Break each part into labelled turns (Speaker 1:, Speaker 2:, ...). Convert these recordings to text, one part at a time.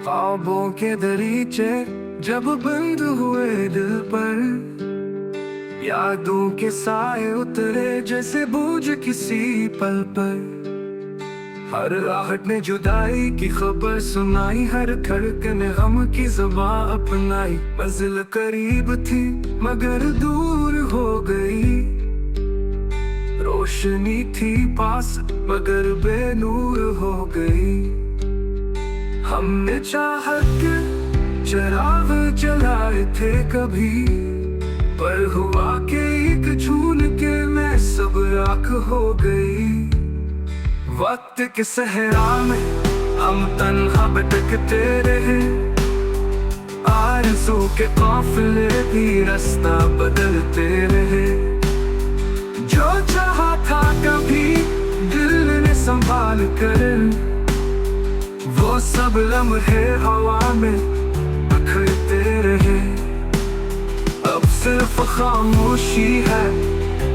Speaker 1: ख्वाबों के दरीचे जब बंद हुए दिल पर, यादों के साए उतरे जैसे बोझ किसी पल पर। हर आहट ने जुदाई की खबर सुनाई, हर धड़कन ने गम की ज़बान अपनाई। मंजिल करीब थी मगर दूर हो गई, रोशनी थी पास मगर बेनूर हो गई। हमने चाहत के चिराग जलाए थे कभी, पर हुआ के एक झूल के में सब राख हो गई। वक्त के सहरा में हम तन्हा भटकते रहे, आरज़ू के काफिले भी रास्ता बदलते रहे। जो चाहा था कभी दिल ने संभाल कर, वो सब लम्हे हवा में बिखरते रहे। अब सिर्फ खामोशी है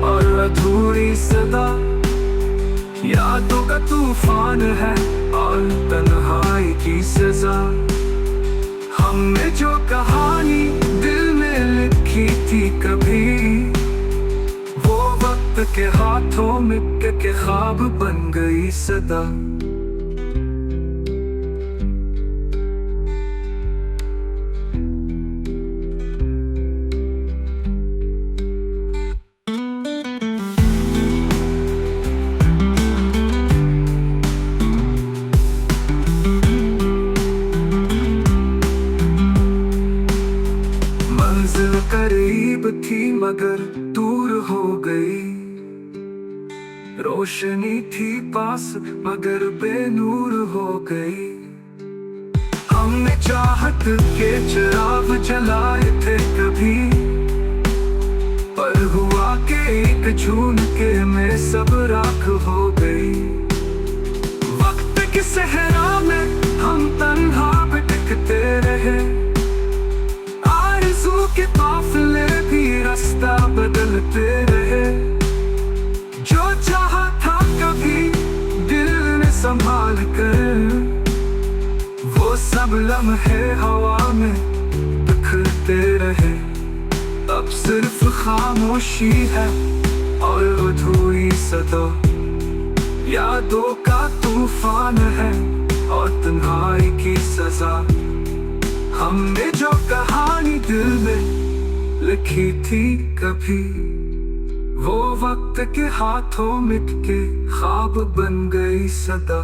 Speaker 1: और अधूरी सदा, यादों का तूफान है और तन्हाई की सजा। हमने जो कहानी दिल में लिखी थी कभी, वो वक्त के हाथों में के ख्वाब बन गई सदा। मंजिल करीब थी मगर दूर हो गई, रोशनी थी पास मगर बेनूर हो गई। हमने चाहत के चिराग जलाए थे कभी, पर हुआ के एक झुनके में सब राख हो गई। वक्त के सहरा में हम तन्हा भटकते रहे, के काफिले भी रास्ता बदलते रहे। जो चाहा था कभी दिल ने संभाल कर, वो सब लम्हे हवा में बिखरते रहे। अब सिर्फ खामोशी है और अधूरी सदा, यादों का तूफान है और तन्हाई की सजा। हमने जो कहानी दिल में लिखी थी कभी, वो वक्त के हाथों मिट के ख्वाब बन गई सदा।